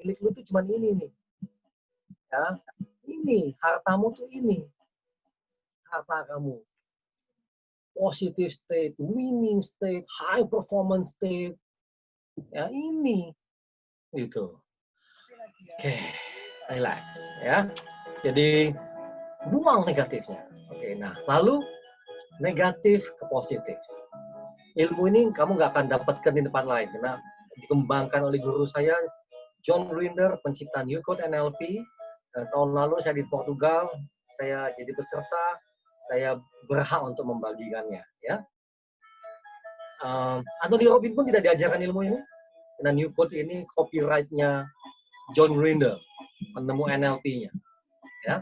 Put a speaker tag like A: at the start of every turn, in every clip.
A: Milik lu tuh cuma ini nih. Ya, ini hartamu tuh ini. Harta kamu. Positive state, winning state, high performance state. Ya, ini. Gitu. Oke, relax ya. Jadi buang negatifnya. Oke, nah lalu negatif ke positif. Ilmu ini kamu nggak akan dapatkan di tempat lain karena dikembangkan oleh guru saya John Grinder, pencipta New Code NLP. Tahun lalu saya di Portugal, saya jadi peserta, saya berhak untuk membagikannya. Ya, Anthony Robbins pun tidak diajarkan ilmu ini. Karena New Code ini copyright-nya John Grinder, penemu NLP-nya. Ya.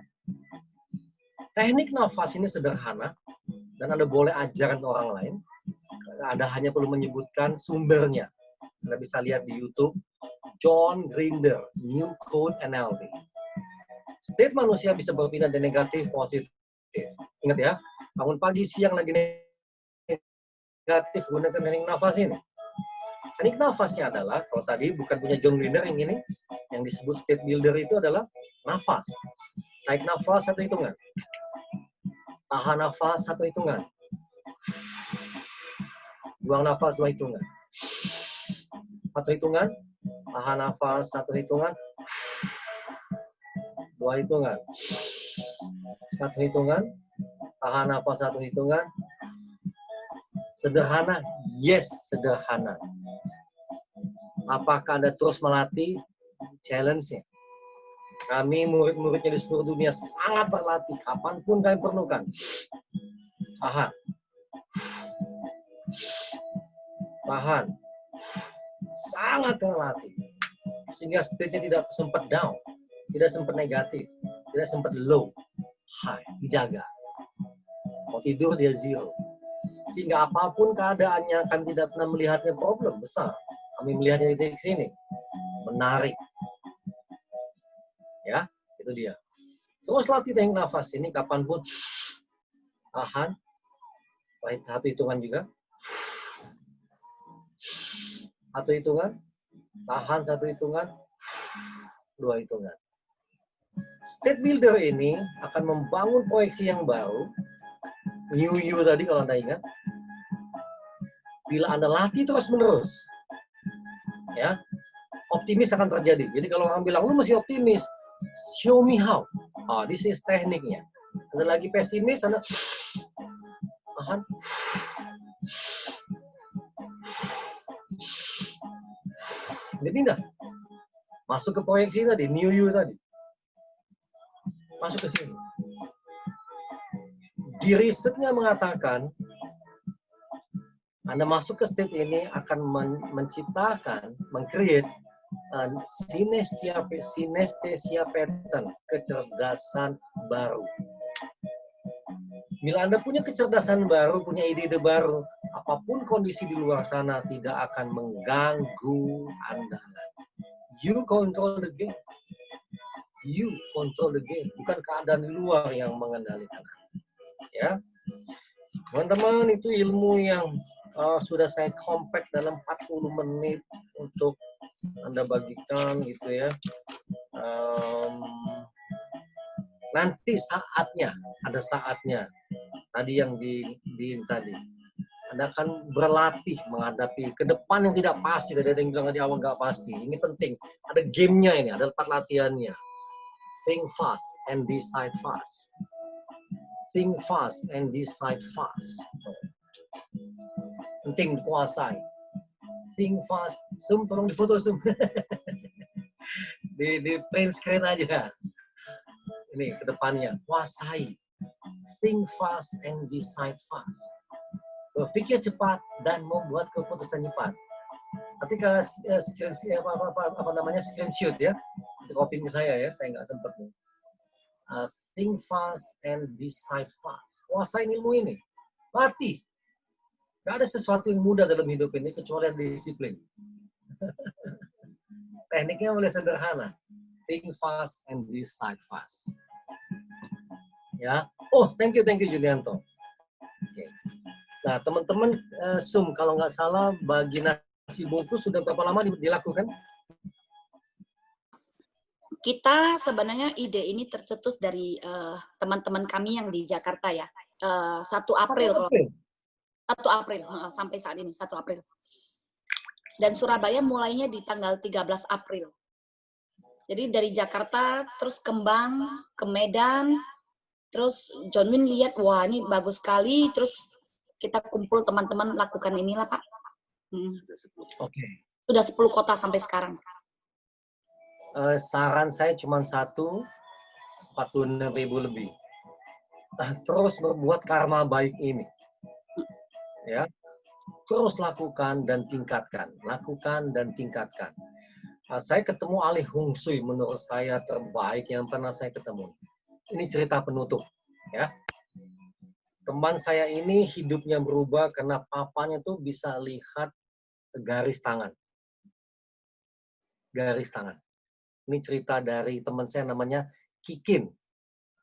A: Teknik nafas ini sederhana dan Anda boleh ajarkan orang lain. Anda hanya perlu menyebutkan sumbernya. Anda bisa lihat di YouTube John Grinder, New Code NLP. State manusia bisa berpindah dari negatif positif. Ingat ya, bangun pagi siang lagi negatif gunakan teknik nafas ini. Teknik nafasnya adalah, kalau tadi bukan punya John Grinder yang ini, yang disebut state builder itu adalah nafas. Tarik nafas satu hitungan. Tahan nafas satu hitungan. Buang nafas dua hitungan. Satu hitungan. Tahan nafas satu hitungan. Dua hitungan. Satu hitungan. Tahan nafas satu hitungan. Sederhana? Yes, sederhana. Apakah Anda terus melatih? Challenge-nya. Kami murid-muridnya di seluruh dunia sangat terlatih. Kapanpun kami perlukan. Tahan. Tahan. Sangat terlatih. Sehingga stage-nya tidak sempat down. Tidak sempat negatif. Tidak sempat low. High. Dijaga. Mau tidur dia zero. Sehingga apapun keadaannya, kami tidak pernah melihatnya problem besar. Kami melihatnya di titik sini. Menarik. Ya, itu dia. Terus latih teknik nafas ini kapanpun. Tahan. Satu hitungan juga. Satu hitungan. Tahan satu hitungan. Dua hitungan. State builder ini akan membangun proyeksi yang baru. New you tadi kalau Anda ingat. Bila Anda latih terus-menerus, ya, optimis akan terjadi. Jadi kalau orang bilang, lu mesti optimis, show me how. Oh, this is tekniknya. Anda lagi pesimis, Anda tahan. Dia pindah. Masuk ke proyeksi tadi, new you tadi. Masuk ke sini. Di risetnya mengatakan, Anda masuk ke state ini akan menciptakan, meng-create sinestesia pattern, kecerdasan baru. Bila Anda punya kecerdasan baru, punya ide-ide baru, apapun kondisi di luar sana tidak akan mengganggu Anda. You control the game. You control the game. Bukan keadaan di luar yang mengendalikan Anda. Ya, teman-teman, itu ilmu yang sudah saya compact dalam 40 menit untuk Anda bagikan gitu ya. Nanti saatnya, ada saatnya. Tadi yang tadi. Anda akan berlatih menghadapi ke depan yang tidak pasti. Tadi ada yang bilang di awal nggak pasti. Ini penting. Ada gamenya ini, ada tempat latihannya. Think fast and decide fast. Think fast and decide fast. Penting dikuasai. Think fast. Zoom, tolong difoto Zoom. di print screen aja. Ini ke depannya. Kuasai. Think fast and decide fast. Berpikir cepat dan membuat keputusan cepat. Ketika screenshot ya. Itu copy ke saya ya, saya nggak sempat nih. Think fast and decide fast. Kuasai ilmu ini. Latih. Gak ada sesuatu yang mudah dalam hidup ini kecuali disiplin. Tekniknya mulai sederhana. Think fast and decide fast. Ya. Oh, thank you Julianto. Oke. Nah, teman-teman Zoom kalau nggak salah bagi nasi bungkus sudah berapa lama dilakukan?
B: Kita sebenarnya ide ini tercetus dari teman-teman kami yang di Jakarta ya. 1 April kalau 1 April sampai saat ini 1 April. Dan Surabaya mulainya di tanggal 13 April. Jadi dari Jakarta terus kembang ke Medan, terus John Win lihat wah ini bagus sekali, terus kita kumpul teman-teman lakukan inilah Pak.
A: Oke.
B: Sudah 10 kota sampai sekarang.
A: Saran saya cuma satu, 46.000 lebih. Terus berbuat karma baik ini. Ya. Terus lakukan dan tingkatkan. Lakukan dan tingkatkan. Saya ketemu ahli Hung Shui menurut saya terbaik yang pernah saya ketemu. Ini cerita penutup. Ya. Teman saya ini hidupnya berubah karena papanya tuh bisa lihat garis tangan. Garis tangan. Ini cerita dari teman saya namanya Kikin.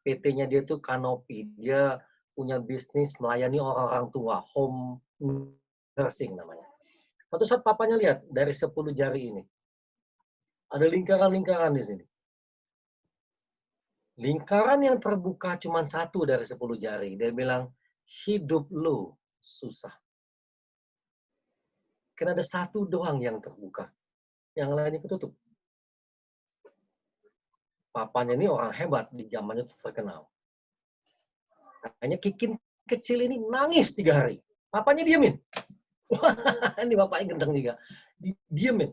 A: PT-nya dia tuh Kanopi. Dia punya bisnis melayani orang-orang tua. Home nursing namanya. Suatu saat papanya lihat dari 10 jari ini. Ada lingkaran-lingkaran di sini. Lingkaran yang terbuka cuma 1 dari 10 jari. Dia bilang, hidup lu susah. Karena ada 1 doang yang terbuka. Yang lainnya ketutup. Papanya ini orang hebat, di zamannya itu terkenal. Hanya Kikin kecil ini nangis 3 hari. Papanya diamin. Wah, ini bapaknya gendeng juga. Diamin.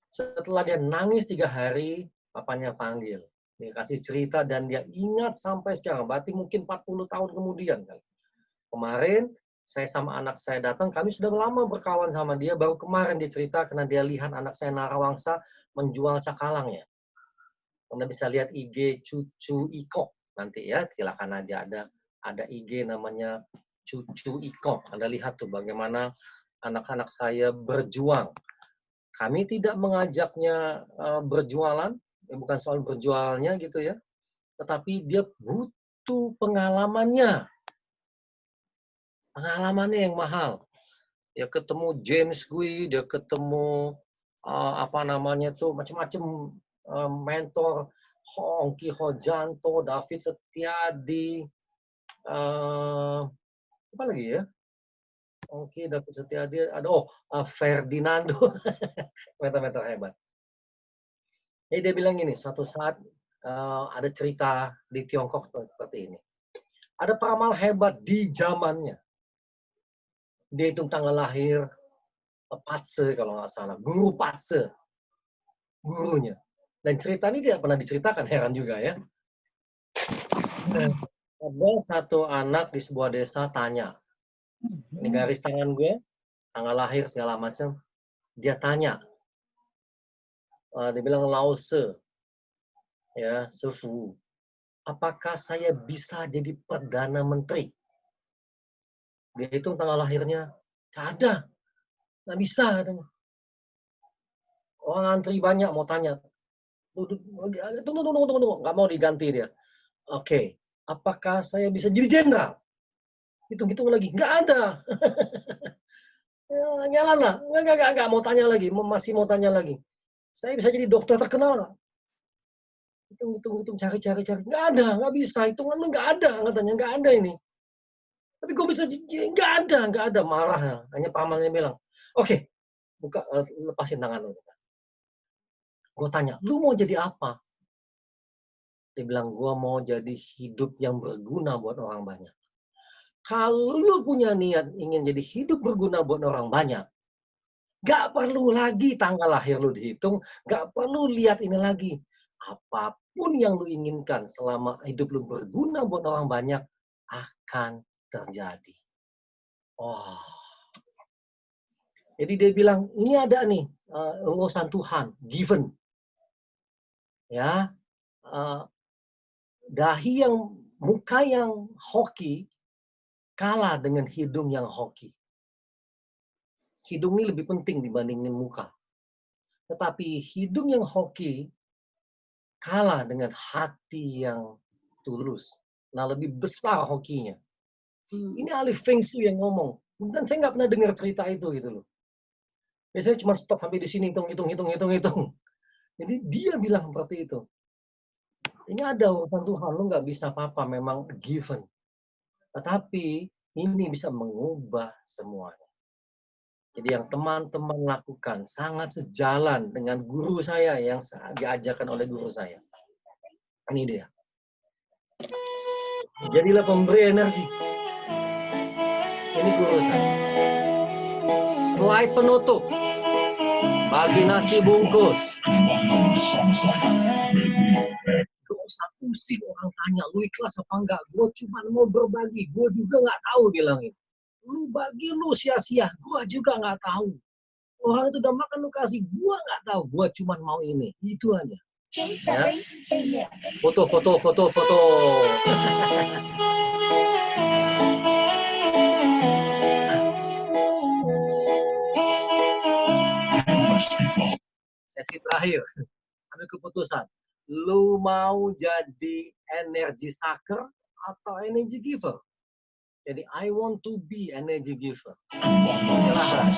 A: Setelah dia nangis 3 hari, papanya panggil. Dia kasih cerita dan dia ingat sampai sekarang. Berarti mungkin 40 tahun kemudian. Kemarin, saya sama anak saya datang, kami sudah lama berkawan sama dia. Baru kemarin dia cerita karena dia lihat anak saya Narawangsa menjual cakalangnya. Anda bisa lihat IG Cucu Iko nanti ya, silakan aja ada IG namanya Cucu Iko. Anda lihat tuh bagaimana anak-anak saya berjuang. Kami tidak mengajaknya berjualan, bukan soal berjualnya gitu ya, tetapi dia butuh pengalamannya. Pengalamannya yang mahal. Dia ketemu James Gui, dia ketemu apa namanya tuh macam-macam mentor Hongki Hojanto, David Setiadi, apa lagi ya? Hongki, David Setiadi, ada Ferdinando, mentor-mentor hebat. Jadi dia bilang gini, suatu saat ada cerita di Tiongkok seperti ini. Ada peramal hebat di zamannya. Dia hitung tanggal lahir, Patse kalau nggak salah, guru Patse, gurunya. Dan cerita ini tidak pernah diceritakan, heran juga ya. Ada satu anak di sebuah desa tanya, ini garis tangan gue, tanggal lahir segala macam. Dia tanya, dia bilang Lao Tse, ya, Sefu, apakah saya bisa jadi perdana menteri? Dia hitung tanggal lahirnya, nggak ada, nggak bisa katanya. Orang antri banyak mau tanya, tunggu, nggak mau diganti dia. Oke, apakah saya bisa jadi jenderal? Hitung-hitung lagi, nggak ada. Nyala lah, nggak mau tanya lagi, masih mau tanya lagi. Saya bisa jadi dokter terkenal nggak? Hitung, cari, nggak ada, nggak bisa. Hitungan lu nggak ada, katanya nggak ada ini. Tapi gue bisa, nggak ada, marah. Hanya pamannya bilang, oke, buka, lepasin tangan lu. Gue tanya, lu mau jadi apa? Dia bilang, gue mau jadi hidup yang berguna buat orang banyak. Kalau lu punya niat ingin jadi hidup berguna buat orang banyak, gak perlu lagi tanggal lahir lu dihitung, gak perlu lihat ini lagi. Apapun yang lu inginkan selama hidup lu berguna buat orang banyak, akan terjadi. Oh. Jadi dia bilang, ini ada nih, urusan Tuhan, given. Ya, dahi yang, muka yang hoki, kalah dengan hidung yang hoki. Hidung ini lebih penting dibandingin muka. Tetapi hidung yang hoki kalah dengan hati yang tulus. Nah, lebih besar hokinya. Ini ahli Feng Shui yang ngomong. Dan saya nggak pernah dengar cerita itu gitu loh. Biasanya cuma stop sampai di sini, hitung. Jadi dia bilang seperti itu. Ini ada urusan Tuhan, lu nggak bisa apa-apa, memang given. Tetapi ini bisa mengubah semuanya. Jadi yang teman-teman lakukan sangat sejalan dengan guru saya yang diajarkan oleh guru saya. Ini dia. Jadilah pemberi energi. Ini guru saya. Slide penutup. Bagi nasi bungkus. Gak usah pusing orang tanya, lu ikhlas apa enggak? Gue cuma mau berbagi. Gue juga nggak tahu bilangin. Lu bagi lu sia-sia. Gue juga nggak tahu. Orang itu udah makan lu kasih. Gue nggak tahu. Gue cuma mau ini. Itu aja. Ya. Foto. Sesi terakhir. Ambil keputusan. Lu mau jadi energy sucker atau energy giver? Jadi I want to be energy giver. Silahkan.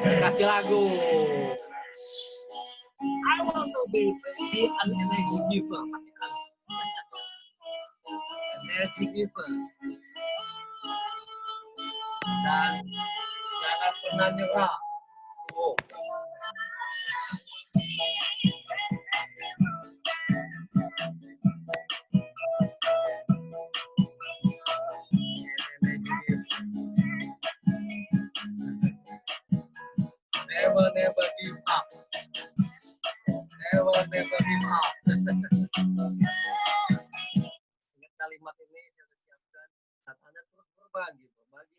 A: Kasih lagu. I want to be an energy giver. Energy giver. Dan jangan pernah nyerah. Oh. Never give up. Never give up. Ingat kalimat ini saya sudah siapkan. Saat Anda terus berbagi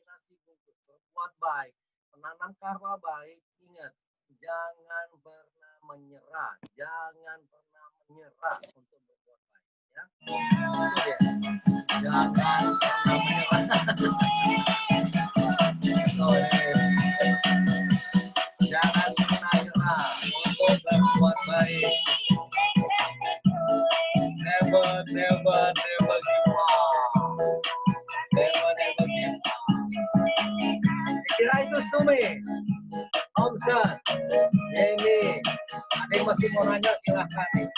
A: nasi bungkus, berbuat baik, menanam karma baik, ingat, jangan pernah menyerah. Jangan pernah menyerah untuk berbuat baik. Ya? Itu dia. Jangan pernah menyerah. Jangan pernah nyerah untuk berbuat baik. Never give up. Never give up. Kira itu Sumi, Omsan, Yemi. Ada yang masih mau nanya silahkan nih.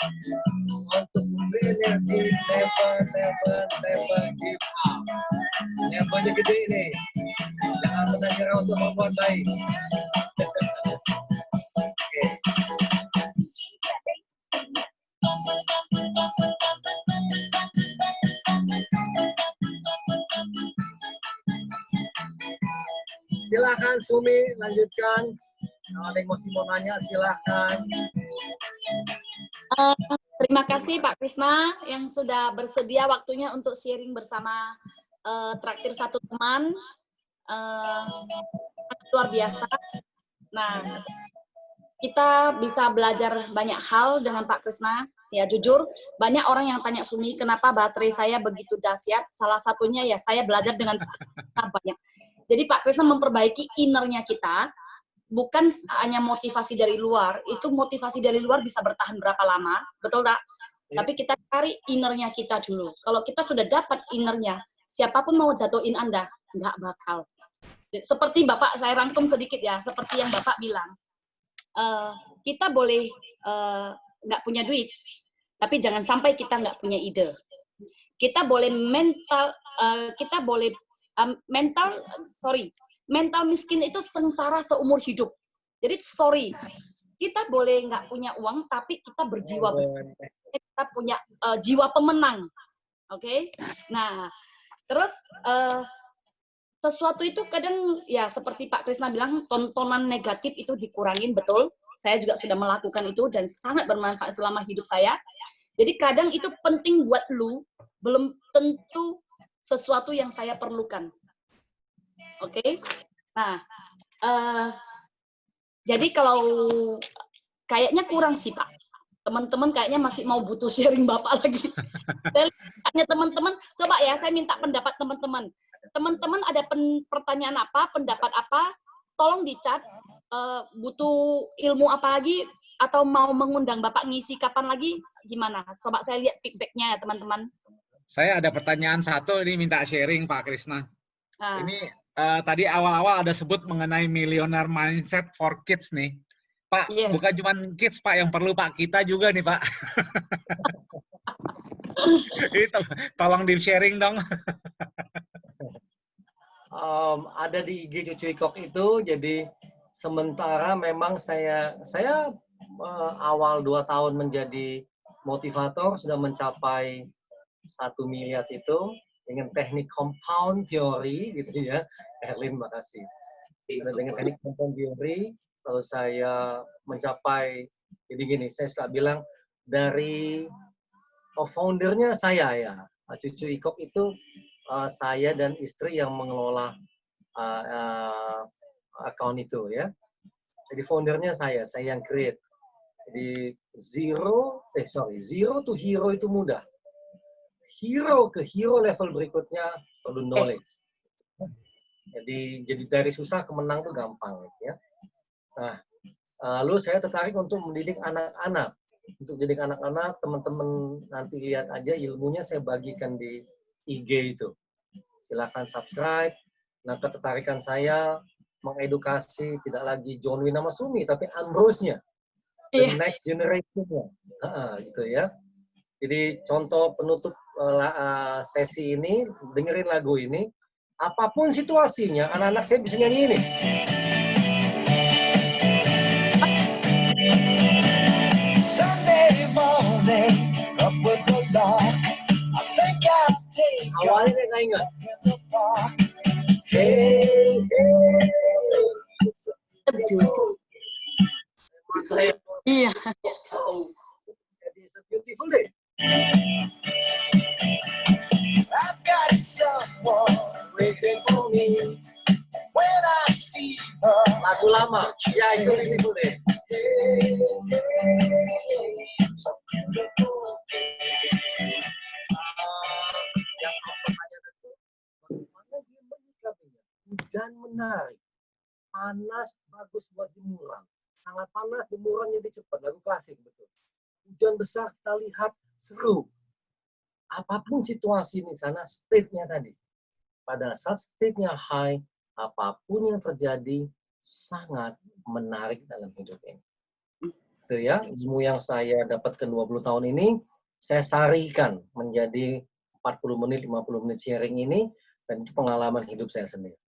A: Untuk memberi energi, never give up. Nevernya gede nih. Jangan pernah nyerah untuk berbuat baik. Silakan Sumi, lanjutkan. Kalau ada yang masih mau nanya, silakan.
B: Terima kasih Pak Krisna yang sudah bersedia waktunya untuk sharing bersama traktir satu teman. Luar biasa. Nah, kita bisa belajar banyak hal dengan Pak Krisna. Ya jujur, banyak orang yang tanya Sumi, kenapa baterai saya begitu dahsyat? Salah satunya ya saya belajar dengan Pak Krisna banyak. Jadi Pak Krisna memperbaiki innernya kita, bukan hanya motivasi dari luar. Itu motivasi dari luar bisa bertahan berapa lama, betul tak? Ya. Tapi kita cari innernya kita dulu. Kalau kita sudah dapat innernya, siapapun mau jatuhin Anda, nggak bakal. Seperti Bapak, saya rangkum sedikit ya, seperti yang Bapak bilang. Kita boleh nggak punya duit, tapi jangan sampai kita nggak punya ide. Kita boleh mental miskin itu sengsara seumur hidup. Jadi kita boleh nggak punya uang, tapi kita berjiwa besar. Kita punya jiwa pemenang. Oke? Nah, terus sesuatu itu kadang ya seperti Pak Krisna bilang, tontonan negatif itu dikurangin, betul. Saya juga sudah melakukan itu dan sangat bermanfaat selama hidup saya. Jadi kadang itu penting buat lu, belum tentu sesuatu yang saya perlukan. Oke? Nah, jadi kalau kayaknya kurang sih Pak. Teman-teman kayaknya masih mau butuh sharing Bapak lagi. Kayaknya teman-teman, coba ya saya minta pendapat teman-teman. Teman-teman ada pertanyaan apa, pendapat apa, tolong di-chat. Butuh ilmu apa lagi, atau mau mengundang Bapak ngisi kapan lagi, gimana? Coba saya lihat feedback-nya ya teman-teman.
C: Saya ada pertanyaan satu, ini minta sharing Pak Krisna. Ini tadi awal-awal ada sebut mengenai millionaire mindset for kids nih. Pak,
B: Yes.
C: bukan cuma kids Pak yang perlu Pak, kita juga nih Pak. Itu tolong di-sharing dong.
A: Ada di IG Cucu Ikok itu, jadi sementara memang saya awal 2 tahun menjadi motivator sudah mencapai 1 miliar itu dengan teknik compound theory gitu ya. Erlin, makasih. Dengan teknik compound theory, lalu saya mencapai, jadi gini, saya suka bilang dari foundernya saya ya, Cucu Ikok itu saya dan istri yang mengelola account itu ya. Jadi foundernya saya yang create. Jadi zero to hero itu mudah. Hero ke hero level berikutnya perlu knowledge. Jadi dari susah ke menang itu gampang ya. Nah, lalu saya tertarik untuk mendidik anak-anak. Untuk didik anak-anak, teman-teman nanti lihat aja ilmunya saya bagikan di IG itu. Silakan subscribe. Nah, ketertarikan saya mengedukasi tidak lagi John Wayne sama Sumi, tapi Ambrose-nya. The next generation-nya. Gitu ya. Jadi contoh penutup sesi ini, dengerin lagu ini. Apapun situasinya, anak-anak saya bisa nyanyi ini. Sunday morning, up with the dawn. I think I'll take awalnya nggak ingat. Hey, hey.
B: Iya.
A: It's a beautiful day. I've got someone waiting for me. When I see her. Lagu lama. Ya, itu beautiful day. Yang pertanyaan itu, bagaimana dia menyikapinya? Hujan menarik, panas bagus buat jemuran, sangat panas jemuran jadi cepat, lagu klasik betul. Hujan besar kita lihat seru. Apapun situasi di sana, state-nya tadi. Pada saat state-nya high, apapun yang terjadi sangat menarik dalam hidup ini. Itu ya, ilmu yang saya dapatkan 20 tahun ini, saya sarikan menjadi 40 menit, 50 menit sharing ini, dan itu pengalaman hidup saya sendiri.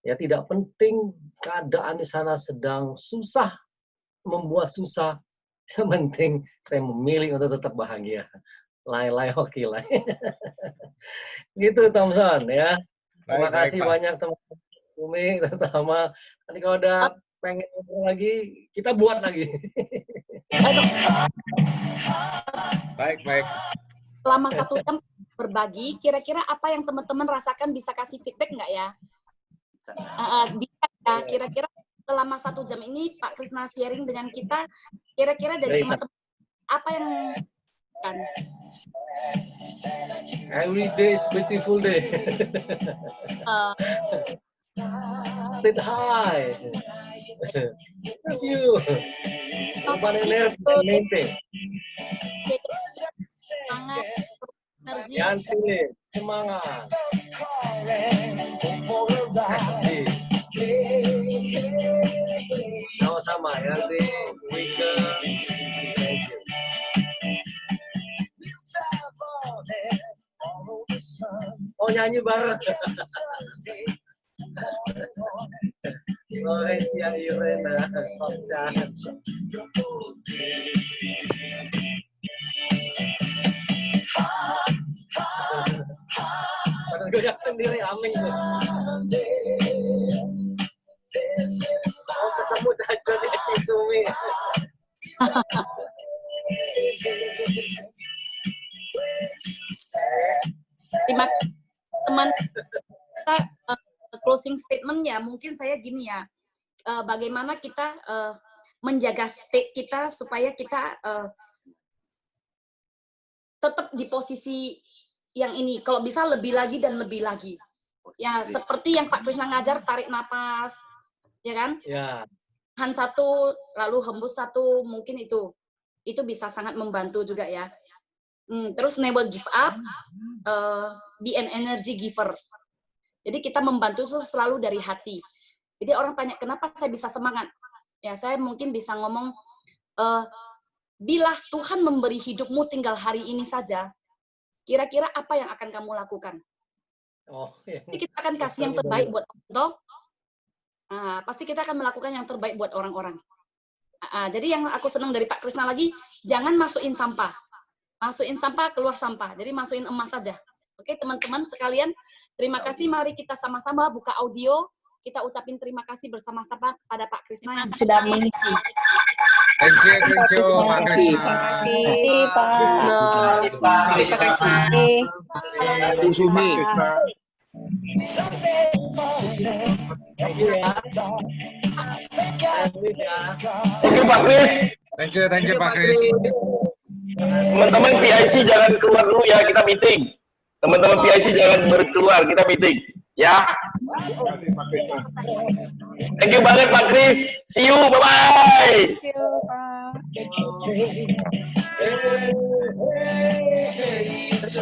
A: Ya, tidak penting keadaan di sana sedang susah, membuat susah. Yang penting saya memilih untuk tetap bahagia. Lai hoki lai. Gitu Thompson ya. Terima kasih banyak teman-teman Umi, terutama nanti kalau udah pengen ngobrol lagi, kita buat lagi.
C: Baik.
B: Selama 1 jam berbagi, kira-kira apa yang teman-teman rasakan, bisa kasih feedback nggak ya? Kira-kira selama 1 jam ini Pak Krisna sharing dengan kita, kira-kira dari teman-teman apa yang kan?
A: Every day is beautiful day. Stay high. Thank you. Urban energy maintain.
B: Semangat, energi.
A: Jangan sulit, semangat. Sama-sama ya, di weekend. Thank you. Oh, nyanyi bareng. Florencia Irena, Okca. Padahal goyak sendiri, aming tuh. Oh, ketemu Caca di Sumi.
B: Terima kasih teman. Kita closing statement ya, mungkin saya gini ya, bagaimana kita menjaga state kita supaya kita tetap di posisi yang ini, kalau bisa lebih lagi dan lebih lagi. Ya, seperti yang Pak Krisna ngajar, tarik napas, ya kan?
A: Ya.
B: Tahan 1, lalu hembus 1, mungkin itu bisa sangat membantu juga ya. Terus never give up, be an energy giver. Jadi kita membantu selalu dari hati. Jadi orang tanya, kenapa saya bisa semangat? Ya, saya mungkin bisa ngomong, bila Tuhan memberi hidupmu tinggal hari ini saja, kira-kira apa yang akan kamu lakukan?
A: Oh, iya.
B: Pasti kita akan kasih yang terbaik buat toh. Nah, pasti kita akan melakukan yang terbaik buat orang-orang. Jadi yang aku senang dari Pak Krisna lagi, jangan masukin sampah. Masukin sampah, keluar sampah. Jadi masukin emas saja. Oke, teman-teman sekalian, terima kasih. Mari kita sama-sama buka audio. Kita ucapin terima kasih bersama-sama kepada Pak Krisna yang sudah mengisi.
C: Thank you, Pak Krisna.
D: Terima kasih, Pak
A: Krisna.
D: Pak Krisna.
E: Bu Sumi.
F: Oke Pak Kris,
C: Thank you Pak Kris.
F: teman-teman PIC jangan keluar dulu ya, kita meeting. Teman-teman PIC jangan keluar, kita meeting. Ya. Thank you banget Pak Kris. See you, bye-bye.
D: Thank you, Pak.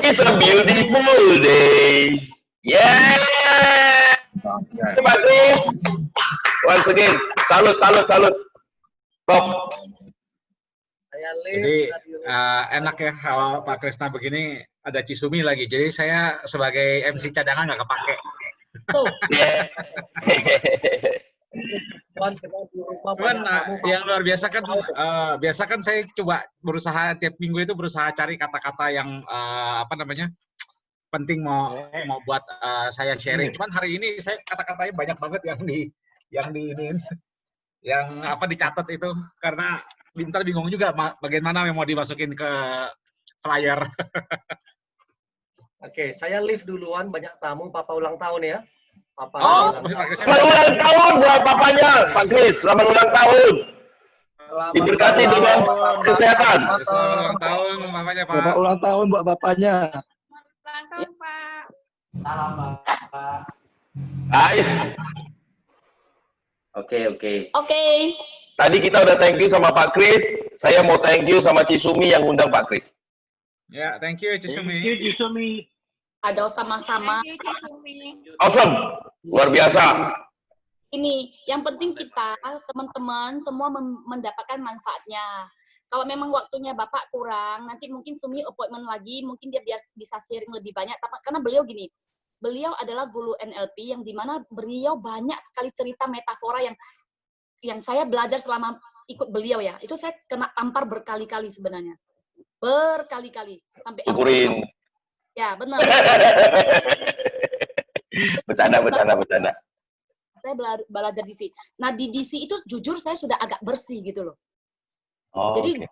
F: It's a beautiful day. Yeah. Pak Kris. Once again, salut. Top.
A: Saya
C: Jadi enak ya kalau Pak Krisna begini ada Cisumi lagi. Jadi saya sebagai MC cadangan nggak kepake.
B: Tuh.
C: Cuman yang luar biasa kan saya coba berusaha tiap minggu itu berusaha cari kata-kata yang penting mau buat saya sharing. Cuman hari ini saya kata-katanya banyak banget yang dicatat itu karena Bintar bingung juga bagaimana yang mau dimasukin ke flyer.
A: Oke, saya live duluan, banyak tamu, Papa ulang tahun ya. Papa
F: Selamat ulang tahun buat papanya, Pak Kris. Selamat ulang tahun. Diberkati dengan kesehatan.
C: Selamat ulang tahun papanya, Pak.
E: Selamat ulang tahun buat bapaknya.
D: Ulang tahun, Pak.
A: Selamat, Pak.
F: Guys,
B: Oke.
F: tadi kita udah thank you sama Pak Kris. Saya mau thank you sama Cisumi yang undang Pak Kris.
C: Ya, thank you Cisumi.
B: Ada sama-sama.
D: Thank you, Cisumi.
F: Awesome, luar biasa.
B: Ini yang penting kita teman-teman semua mendapatkan manfaatnya. Kalau memang waktunya Bapak kurang, nanti mungkin Sumi appointment lagi, mungkin dia biar bisa sharing lebih banyak. Karena beliau gini, beliau adalah guru NLP yang dimana beliau banyak sekali cerita metafora yang saya belajar selama ikut beliau ya. Itu saya kena tampar berkali-kali sebenarnya. Berkali-kali sampai
F: Syukurin.
B: ya benar.
F: Bercanda.
B: Saya belajar DC. Nah di DC itu jujur saya sudah agak bersih gitu loh.
F: Oh,
B: Jadi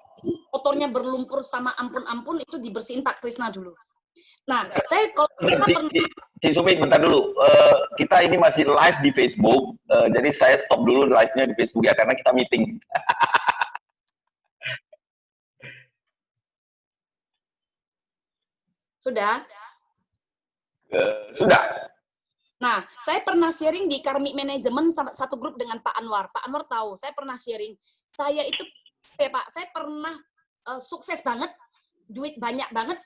B: kotornya berlumpur sama ampun-ampun itu dibersihin Pak Krisna dulu. Nah saya kalau
F: Cisumi bentar dulu. Kita ini masih live di Facebook. Jadi saya stop dulu live-nya di Facebook ya karena kita meeting.
B: Sudah.
F: Sudah.
B: Nah, saya pernah sharing di Karmik Manajemen satu grup dengan Pak Anwar. Pak Anwar tahu, saya pernah sharing. Saya itu, Pak, saya pernah sukses banget, duit banyak banget,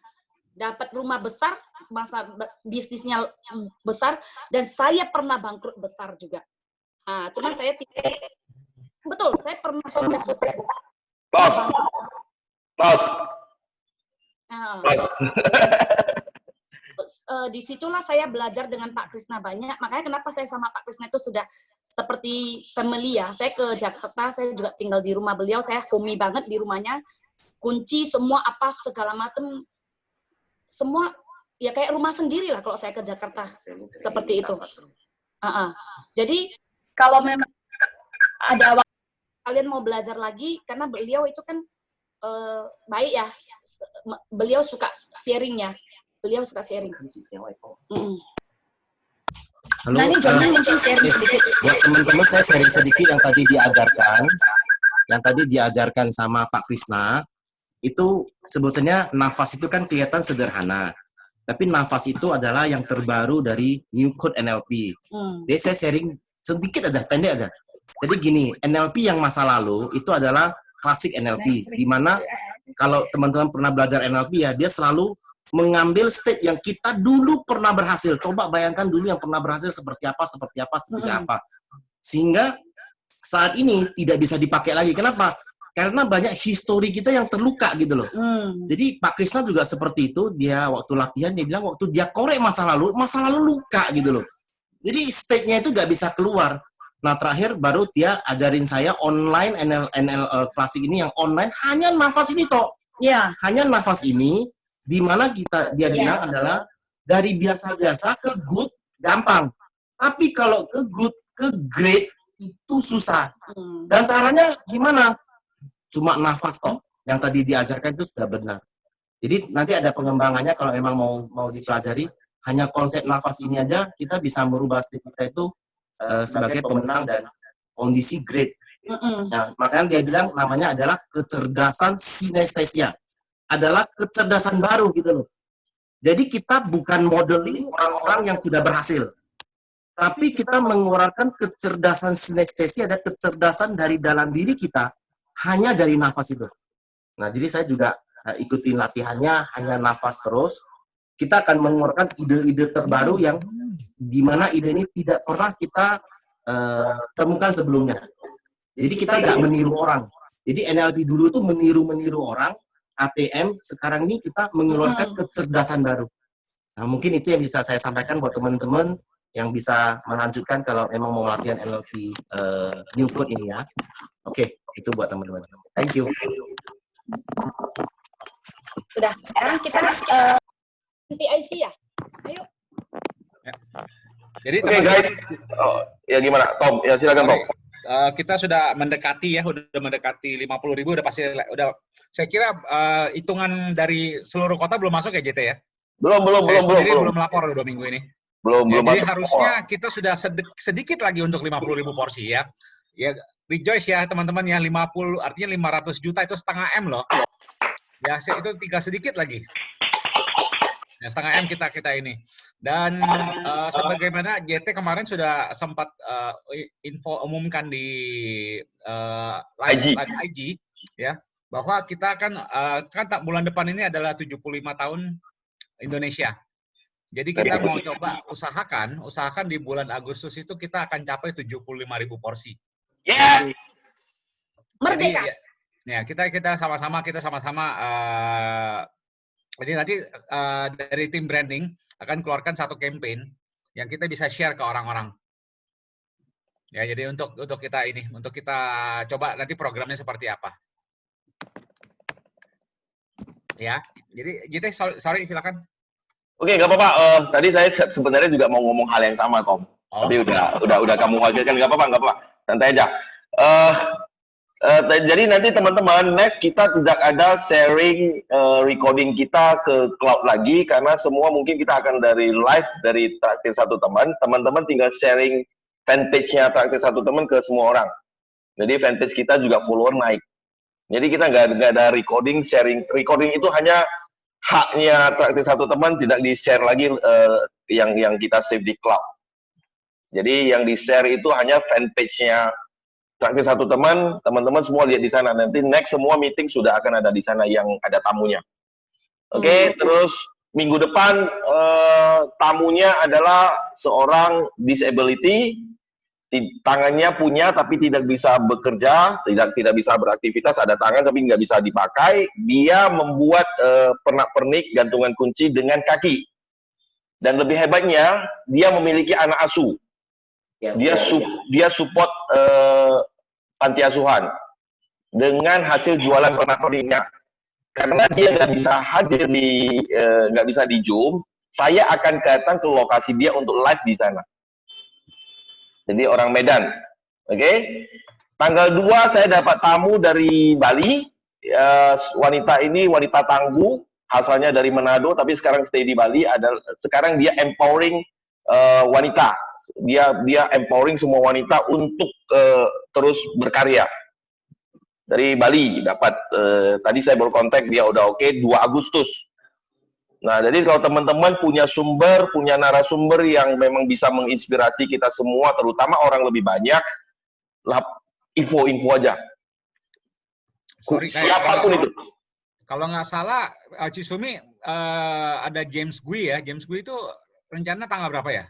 B: dapat rumah besar, masa bisnisnya besar, dan saya pernah bangkrut besar juga. Nah, cuma saya tidak, betul, saya pernah sukses.
F: Tos.
B: Disitulah saya belajar dengan Pak Krisna banyak. Makanya kenapa saya sama Pak Krisna itu sudah seperti family ya. Saya ke Jakarta, saya juga tinggal di rumah beliau. Saya homey banget di rumahnya. Kunci semua apa segala macam, semua ya kayak rumah sendiri lah kalau saya ke Jakarta. Seperti itu. Jadi kalau memang ada waktu kalian mau belajar lagi, karena beliau itu kan baik ya. Beliau suka sharing ya. Beliau suka sharing.
G: Halo, nah, ini Johnny mungkin sharing sedikit. Buat teman-teman saya sharing sedikit yang tadi diajarkan sama Pak Krisna. Itu sebetulnya nafas itu kan kelihatan sederhana. Tapi nafas itu adalah yang terbaru dari New Code NLP. Jadi saya sharing sedikit aja, pendek aja. Jadi gini, NLP yang masa lalu itu adalah klasik NLP. Di mana kalau teman-teman pernah belajar NLP ya, dia selalu mengambil state yang kita dulu pernah berhasil. Coba bayangkan dulu yang pernah berhasil seperti apa. Sehingga saat ini tidak bisa dipakai lagi. Kenapa? Karena banyak histori kita yang terluka gitu loh. Jadi Pak Krisna juga seperti itu. Dia waktu latihan dia bilang waktu dia korek masa lalu luka gitu loh. Jadi stage-nya itu nggak bisa keluar. Nah terakhir baru dia ajarin saya online NL klasik ini yang online hanya nafas ini toh.
B: Ya.
G: Hanya nafas ini di mana dia bilang adalah dari biasa-biasa ke good gampang. Tapi kalau ke good ke great itu susah. Dan caranya gimana? Cuma nafas toh. Yang tadi diajarkan itu sudah benar. Jadi nanti ada pengembangannya kalau memang mau dipelajari. Hanya konsep nafas ini aja kita bisa merubah state kita itu sebagai pemenang dan kondisi great. Nah, makanya dia bilang namanya adalah kecerdasan sinestesia. Adalah kecerdasan baru gitu loh. Jadi kita bukan modeling orang-orang yang sudah berhasil. Tapi kita mengeluarkan kecerdasan sinestesia, ada kecerdasan dari dalam diri kita hanya dari nafas itu. Nah, jadi saya juga ikutin latihannya hanya nafas terus. Kita akan mengeluarkan ide-ide terbaru yang di mana ide ini tidak pernah kita temukan sebelumnya. Jadi kita nggak meniru orang. Jadi NLP dulu itu meniru orang, ATM sekarang ini kita mengeluarkan kecerdasan baru. Nah, mungkin itu yang bisa saya sampaikan buat teman-teman yang bisa melanjutkan kalau memang mau latihan NLP New Code ini ya. Oke, itu buat teman-teman. Thank you.
B: Udah, sekarang kita PIC ya. Ayo.
C: Ya. Jadi
F: Oke, guys. Oh, ya gimana? Tom, ya silakan Tom.
C: Kita sudah mendekati ya, udah mendekati 50.000 udah pasti udah. Saya kira hitungan dari seluruh kota belum masuk ya JT ya?
F: Belum.
C: Belum lapor 2 minggu ini.
F: Belum.
C: Jadi harusnya kita sudah sedikit lagi untuk 50.000 porsi ya. Ya rejoice ya teman-teman ya, 50 artinya 500 juta itu setengah M loh. Ya itu tinggal sedikit lagi. Ya, setengah M kita ini. Dan sebagaimana JT kemarin sudah sempat umumkan di live IG ya, bahwa kita akan kan bulan depan ini adalah 75 tahun Indonesia. Jadi kita mau coba usahakan di bulan Agustus itu kita akan capai 75.000 porsi.
F: Yeah.
B: Merdeka.
C: Jadi, ya kita sama-sama jadi nanti dari tim branding akan keluarkan satu campaign yang kita bisa share ke orang-orang. Ya, jadi untuk kita coba nanti programnya seperti apa. Ya, jadi sorry silakan.
F: Oke, nggak apa-apa. Tadi saya sebenarnya juga mau ngomong hal yang sama, Tom. Tapi udah kamu wakilkan, nggak apa-apa. Santai aja. Jadi nanti teman-teman, next kita tidak ada sharing recording kita ke cloud lagi karena semua mungkin kita akan dari live dari Traktir Satu Teman. Teman-teman tinggal sharing fanpage-nya Traktir Satu Teman ke semua orang. Jadi fanpage kita juga follower naik. Jadi kita nggak ada recording, sharing. Recording itu hanya haknya Traktir Satu Teman, tidak di-share lagi yang kita save di cloud. Jadi yang di-share itu hanya fanpage-nya Traktir Satu Teman, teman-teman semua lihat di sana. Nanti next semua meeting sudah akan ada di sana yang ada tamunya. Oke, terus minggu depan tamunya adalah seorang disability, tangannya punya tapi tidak bisa bekerja, tidak bisa beraktivitas, ada tangan tapi nggak bisa dipakai. Dia membuat pernak-pernik gantungan kunci dengan kaki. Dan lebih hebatnya, dia memiliki anak asuh. Dia support panti asuhan dengan hasil jualan pernak-perniknya. Karena dia nggak bisa hadir nggak bisa di Zoom, saya akan datang ke lokasi dia untuk live di sana. Jadi orang Medan, oke? Tanggal 2 saya dapat tamu dari Bali. Wanita ini wanita tangguh, asalnya dari Manado tapi sekarang stay di Bali. Sekarang dia empowering wanita. Dia empowering semua wanita untuk terus berkarya. Dari Bali dapat tadi saya baru kontak dia udah oke, 2 Agustus. Nah, jadi kalau teman-teman punya narasumber yang memang bisa menginspirasi kita semua, terutama orang lebih banyak, info aja. Siapapun itu.
C: Kalau nggak salah, Cisumi ada James Gui ya. James Gui itu rencana tanggal berapa ya?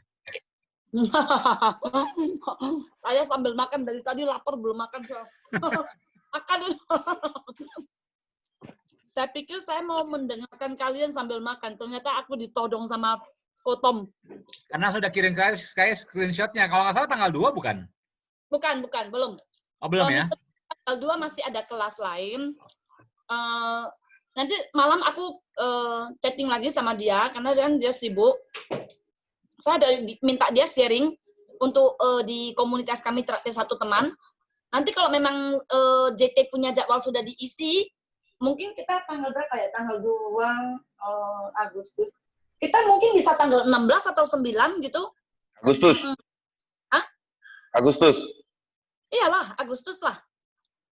B: Saya sambil makan dari tadi lapar belum makan. Makan. Saya pikir saya mau mendengarkan kalian sambil makan. Ternyata aku ditodong sama Kotom.
C: Karena sudah kirim kayak screenshotnya. Kalau nggak salah tanggal 2 bukan?
B: Bukan, belum.
C: Oh, belum ya?
B: Tanggal 2 masih ada kelas lain. Nanti malam aku chatting lagi sama dia, karena dia sibuk. Saya ada minta dia sharing untuk di komunitas kami Traktir Satu Teman. Nanti kalau memang JT punya jadwal sudah diisi, mungkin kita tanggal berapa ya? Tanggal 2 Agustus. Kita mungkin bisa tanggal 16 atau 9 gitu.
F: Agustus.
B: Hah?
F: Agustus.
B: Iyalah, Agustus lah.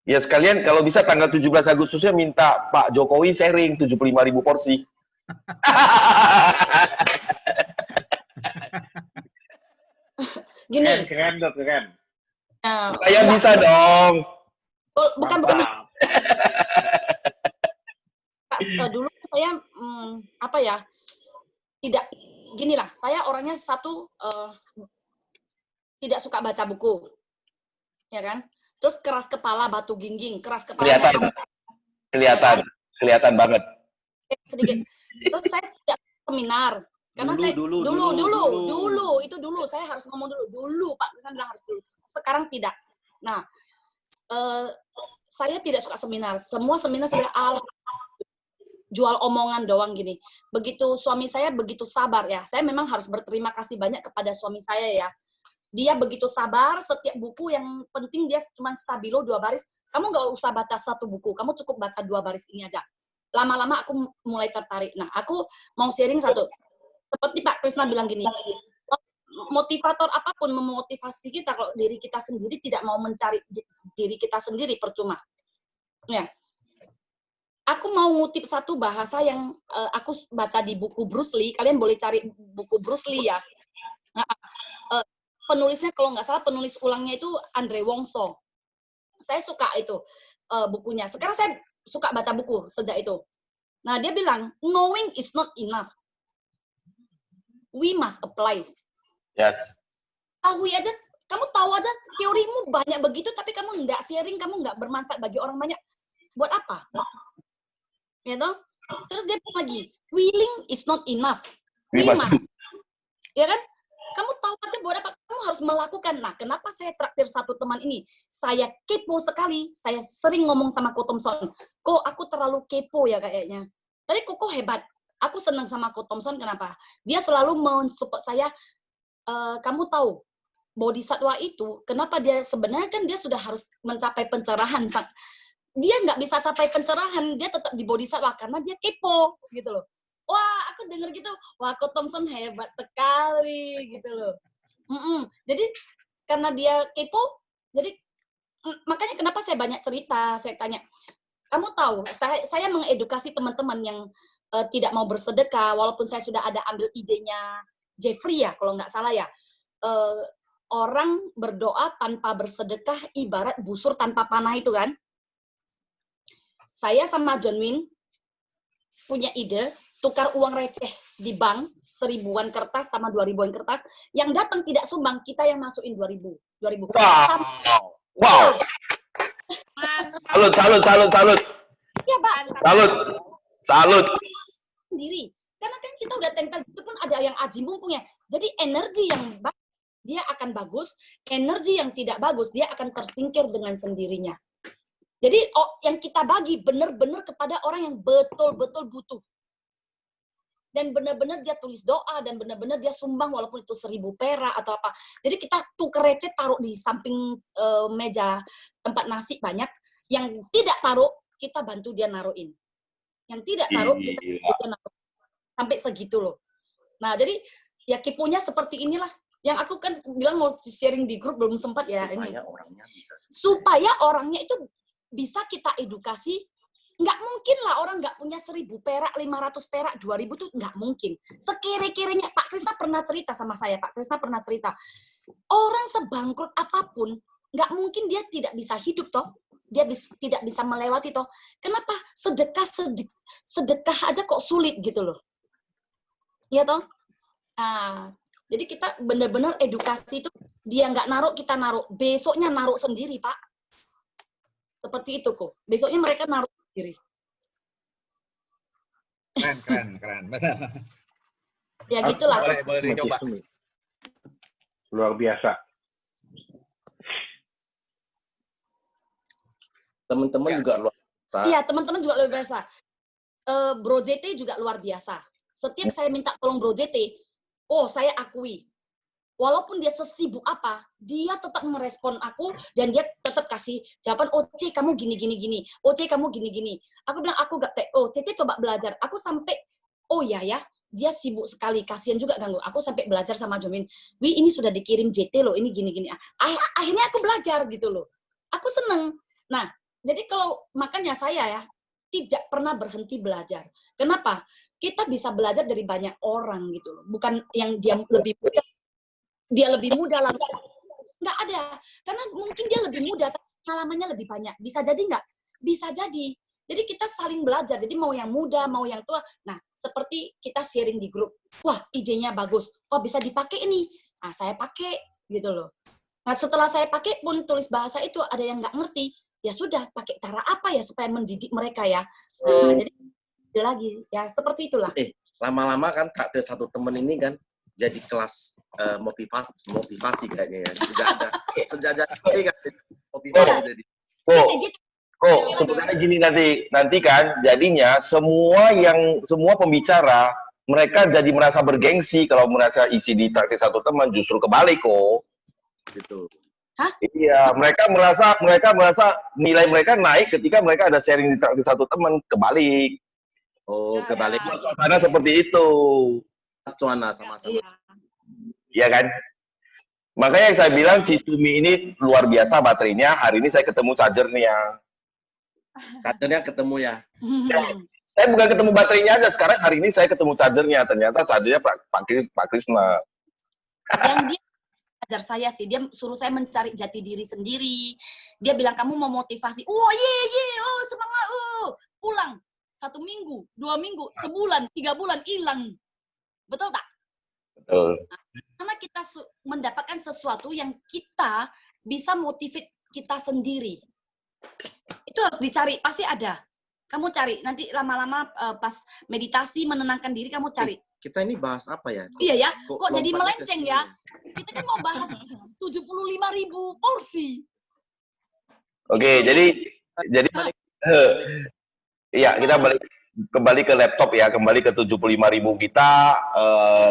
F: Ya sekalian kalau bisa tanggal 17 Agustusnya minta Pak Jokowi sharing 75.000 porsi.
B: Gini.
H: Keren.
F: Saya bisa dong.
B: Bukan. Dulu saya apa ya? Tidak ginilah. Saya orangnya tidak suka baca buku. Ya kan? Terus keras kepala, batu gingging, keras kepala.
F: Kelihatan banget.
B: Sedikit. Terus saya tidak seminar. Karena dulu saya harus ngomong dulu Pak Krisna bilang harus dulu. Sekarang tidak. Nah, saya tidak suka seminar. Semua seminar saya jual omongan doang gini. Begitu suami saya begitu sabar ya. Saya memang harus berterima kasih banyak kepada suami saya ya. Dia begitu sabar, setiap buku yang penting dia cuma stabilo 2 baris. Kamu nggak usah baca 1 buku, kamu cukup baca 2 baris ini aja. Lama-lama aku mulai tertarik. Nah, aku mau sharing satu. Seperti Pak Krisna bilang gini, motivator apapun memotivasi kita, kalau diri kita sendiri tidak mau mencari diri kita sendiri, percuma. Ya. Aku mau ngutip satu bahasa yang aku baca di buku Bruce Lee. Kalian boleh cari buku Bruce Lee ya. Penulisnya kalau nggak salah penulis ulangnya itu Andre Wongso. Saya suka itu bukunya. Sekarang saya suka baca buku sejak itu. Nah, dia bilang, knowing is not enough. We must apply.
F: Yes.
B: Kamu tahu aja teorimu banyak begitu, tapi kamu nggak sharing, kamu nggak bermanfaat bagi orang banyak. Buat apa? Ya toh? Terus dia bilang lagi, willing is not enough. We must. Ya kan? Kamu tahu aja buat apa? Kamu harus melakukan. Nah, kenapa saya traktir Satu Teman ini? Saya kepo sekali. Saya sering ngomong sama Ko Thompson. Kok aku terlalu kepo ya kayaknya. Tapi kok hebat. Aku senang sama Ko Thompson. Kenapa? Dia selalu mensupport saya. Kamu tahu, bodhisatwa itu, kenapa dia sebenarnya kan dia sudah harus mencapai pencerahan. Dia nggak bisa capai pencerahan. Dia tetap di bodhisatwa karena dia kepo gitu loh. Wah, aku denger gitu, wah Ko Thompson hebat sekali gitu loh. Jadi karena dia kepo, jadi makanya kenapa saya banyak cerita, saya tanya, kamu tahu, saya mengedukasi teman-teman yang tidak mau bersedekah, walaupun saya sudah ada ambil idenya Jeffrey ya, kalau nggak salah ya, orang berdoa tanpa bersedekah ibarat busur tanpa panah itu kan. Saya sama John Win punya ide, tukar uang receh di bank, 1000-an kertas sama 2000-an kertas, yang datang tidak sumbang, kita yang masukin 2000.
F: Wow. Salut.
B: Iya, Pak.
F: Salut.
B: Sendiri. Karena kan kita udah tempel, itu pun ada yang aji mumpung ya. Jadi energi yang bagus, dia akan bagus, energi yang tidak bagus, dia akan tersingkir dengan sendirinya. Jadi yang kita bagi benar-benar kepada orang yang betul-betul butuh. Dan benar-benar dia tulis doa, dan benar-benar dia sumbang walaupun itu 1000 perak atau apa. Jadi kita tuker receh taruh di samping meja tempat nasi banyak. Yang tidak taruh, kita bantu dia naruhin. Yang tidak taruh, kita bantu dia naruh. Sampai segitu loh. Nah, jadi ya kipunya seperti inilah. Yang aku kan bilang mau sharing di grup, belum sempat ya. Supaya orangnya itu bisa kita edukasi. Nggak mungkin lah orang nggak punya 1000 perak, 500 perak, 2000 tuh nggak mungkin. Sekere-kerenya, Pak Krisna pernah cerita sama saya, Pak Krisna pernah cerita, orang sebangkrut apapun, nggak mungkin dia tidak bisa hidup toh, dia tidak bisa melewati toh. Kenapa? Sedekah aja kok sulit gitu loh. Iya toh? Jadi kita benar-benar edukasi itu dia nggak naruh, kita naruh. Besoknya naruh sendiri, Pak. Seperti itu kok. Besoknya mereka naruh sendiri.
C: Keren. Benar.
B: Ya gitulah.
C: Boleh dicoba.
H: Luar biasa.
G: Teman-teman juga luar biasa.
B: Iya, teman-teman juga luar biasa. Bro JT juga luar biasa. Setiap saya minta tolong Bro JT, oh saya akui. Walaupun dia sesibuk apa, dia tetap merespon aku dan dia tetap kasih jawaban, oh C kamu gini. Oh C kamu gini. Aku bilang, aku gak, oh C coba belajar. Aku sampai, oh ya, dia sibuk sekali, kasihan juga ganggu. Aku sampai belajar sama Jomin, Wi ini sudah dikirim JT loh, ini gini. Akhirnya aku belajar gitu loh. Aku seneng. Nah, jadi kalau makanya saya ya, tidak pernah berhenti belajar. Kenapa? Kita bisa belajar dari banyak orang gitu loh. Bukan yang dia lebih muda lah. Nggak ada. Karena mungkin dia lebih muda, tapi pengalamannya lebih banyak. Bisa jadi nggak? Bisa jadi. Jadi kita saling belajar. Jadi mau yang muda, mau yang tua. Nah, seperti kita sharing di grup. Wah, idenya bagus. Wah, bisa dipakai ini. Nah, saya pakai gitu loh. Nah, setelah saya pakai pun tulis bahasa itu ada yang nggak ngerti. Ya sudah, pakai cara apa ya supaya mendidik mereka ya. Nah, jadi ada lagi. Ya, seperti itulah.
G: Lama-lama kan traktir satu temen ini kan jadi kelas motivasi kayaknya ya. Sudah ada sejajar kan motivasi jadi.
F: Kok sebenarnya gini nanti kan jadinya semua pembicara mereka jadi merasa bergengsi kalau merasa isi di traktir satu teman, justru kebalik kok.
G: Gitu.
B: Hah?
F: Iya, mereka merasa nilai mereka naik ketika mereka ada sharing di traktir satu teman, kebalik.
G: Oh, kebalik.
F: Karena seperti itu.
G: Cuana sama-sama.
F: Iya kan? Makanya yang saya bilang si Sumi ini luar biasa baterainya. Hari ini saya ketemu chargernya.
G: Chargernya ketemu ya.
F: Saya bukan ketemu baterainya aja. Sekarang hari ini saya ketemu chargernya. Ternyata chargernya Pak Krisna.
B: Yang dia ajar saya sih, dia suruh saya mencari jati diri sendiri. Dia bilang kamu mau motivasi. Oh oh semangat, pulang 1 minggu, 2 minggu, sebulan, 3 bulan hilang. Betul tak?
F: Betul.
B: Karena kita mendapatkan sesuatu yang kita bisa motivate kita sendiri. Itu harus dicari, pasti ada. Kamu cari, nanti lama-lama pas meditasi menenangkan diri kamu cari.
G: Kita ini bahas apa ya?
B: Iya ya, kok jadi melenceng ya? Kita kan mau bahas 75.000 porsi.
F: Oke, jadi iya, kita kembali ke laptop ya, kembali ke 75.000 kita,